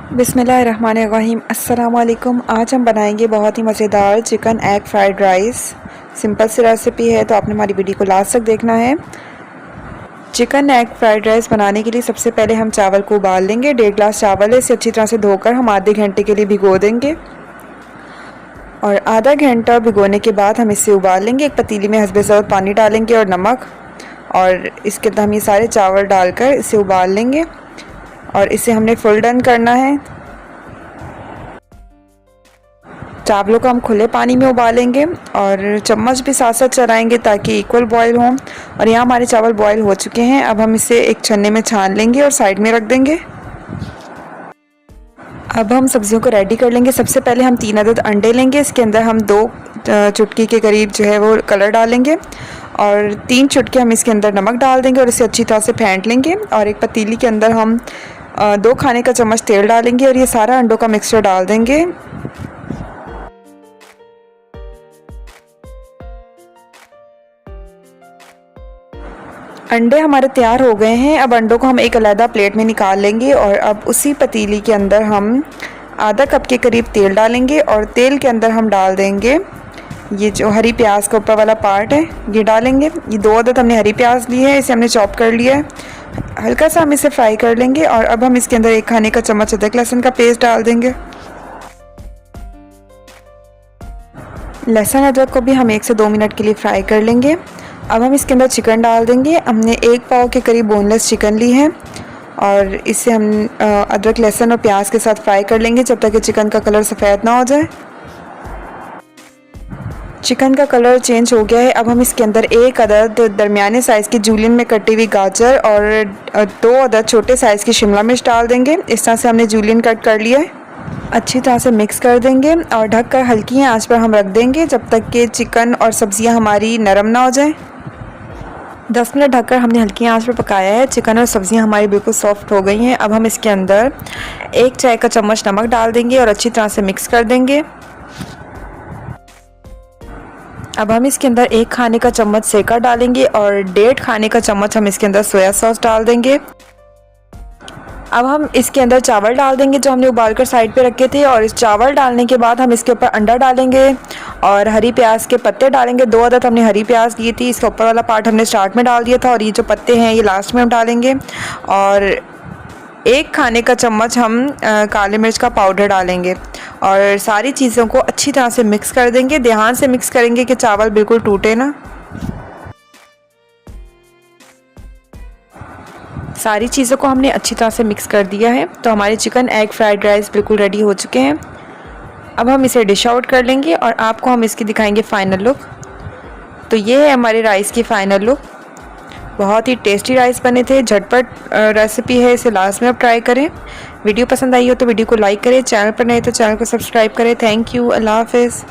बिस्मिल्लाहिर्रहमानिर्रहीम। अस्सलाम वालेकुम। आज हम बनाएंगे बहुत ही मज़ेदार chicken egg fried rice. Simple सी रेसिपी है, तो आपने हमारी वीडियो को लास्ट तक देखना है। चिकन एग फ्राइड राइस बनाने के लिए सबसे पहले हम चावल को उबाल लेंगे। 1.5 गिलास चावल है, इसे अच्छी तरह से धोकर हम आधे घंटे के लिए भिगो देंगे और आधा घंटा भिगोने के बाद हम इसे उबाल लेंगे। एक पतीली में हस्बे ज़रूरत पानी डालेंगे और नमक, और इसके अंदर हम ये सारे चावल डालकर इसे उबाल लेंगे और इसे हमने फुल डन करना है। चावलों को हम खुले पानी में उबालेंगे और चम्मच भी साथ साथ चलाएंगे ताकि इक्वल बॉईल हों। और यहाँ हमारे चावल बॉईल हो चुके हैं। अब हम इसे एक छन्ने में छान लेंगे और साइड में रख देंगे। अब हम सब्जियों को रेडी कर लेंगे। सबसे पहले हम 3 अदद अंडे लेंगे। इसके अंदर हम 2 चुटकी के करीब जो है वो कलर डालेंगे और 3 चुटके हम इसके अंदर नमक डाल देंगे और इसे अच्छी तरह से फेंट लेंगे। और एक पतीली के अंदर हम 2 खाने का चम्मच तेल डालेंगे और ये सारा अंडों का मिक्सचर डाल देंगे। अंडे हमारे तैयार हो गए हैं। अब अंडों को हम एक अलग प्लेट में निकाल लेंगे और अब उसी पतीली के अंदर हम आधा कप के करीब तेल डालेंगे और तेल के अंदर हम डाल देंगे ये जो हरी प्याज का ऊपर वाला पार्ट है, ये डालेंगे। ये 2 अदद हमने हरी प्याज ली है, इसे हमने चॉप कर लिया है। हल्का सा हम इसे फ्राई कर लेंगे और अब हम इसके अंदर 1 खाने का चम्मच अदरक लहसुन का पेस्ट डाल देंगे। लहसुन अदरक को भी हम 1 से 2 मिनट के लिए फ्राई कर लेंगे। अब हम इसके अंदर चिकन डाल देंगे। हमने 1 पाव के करीब बोनलेस चिकन ली है और इसे हम अदरक लहसुन और प्याज के साथ फ्राई कर लेंगे जब तक कि चिकन का कलर सफ़ेद ना हो जाए। चिकन का कलर चेंज हो गया है। अब हम इसके अंदर 1 अदद दरमियाने साइज़ की जूलियन में कटी हुई गाजर और 2 अदद छोटे साइज़ की शिमला मिर्च डाल देंगे। इस तरह से हमने जूलियन कट कर लिया है। अच्छी तरह से मिक्स कर देंगे और ढककर हल्की आंच पर हम रख देंगे जब तक कि चिकन और सब्जियां हमारी नरम ना हो जाए। 10 मिनट ढककर हमने हल्की आंच पर पकाया है। चिकन और सब्जियां हमारी बिल्कुल सॉफ्ट हो गई हैं। अब हम इसके अंदर 1 चाय का चम्मच नमक डाल देंगे और अच्छी तरह से मिक्स कर देंगे। अब हम इसके अंदर 1 खाने का चम्मच सेका डालेंगे और 1.5 खाने का चम्मच हम इसके अंदर सोया सॉस डाल देंगे। अब हम इसके अंदर चावल डाल देंगे जो हमने उबाल कर साइड पे रखे थे और इस चावल डालने के बाद हम इसके ऊपर अंडा डालेंगे और हरी प्याज के पत्ते डालेंगे। 2 अदद हमने हरी प्याज ली थी, इसका ऊपर वाला पार्ट हमने स्टार्ट में डाल दिया था और ये जो पत्ते हैं ये लास्ट में हम डालेंगे। और 1 खाने का चम्मच हम काले मिर्च का पाउडर डालेंगे और सारी चीज़ों को अच्छी तरह से मिक्स कर देंगे। ध्यान से मिक्स करेंगे कि चावल बिल्कुल टूटे ना। सारी चीज़ों को हमने अच्छी तरह से मिक्स कर दिया है। तो हमारे चिकन एग फ्राइड राइस बिल्कुल रेडी हो चुके हैं। अब हम इसे डिश आउट कर लेंगे और आपको हम इसकी दिखाएंगे फ़ाइनल लुक। तो ये है हमारे राइस की फ़ाइनल लुक। बहुत ही टेस्टी राइस बने थे, झटपट रेसिपी है, इसे लास्ट में आप ट्राई करें। वीडियो पसंद आई हो तो वीडियो को लाइक करें, चैनल पर नए तो चैनल को सब्सक्राइब करें। Thank you. अल्लाह हाफ़िज़।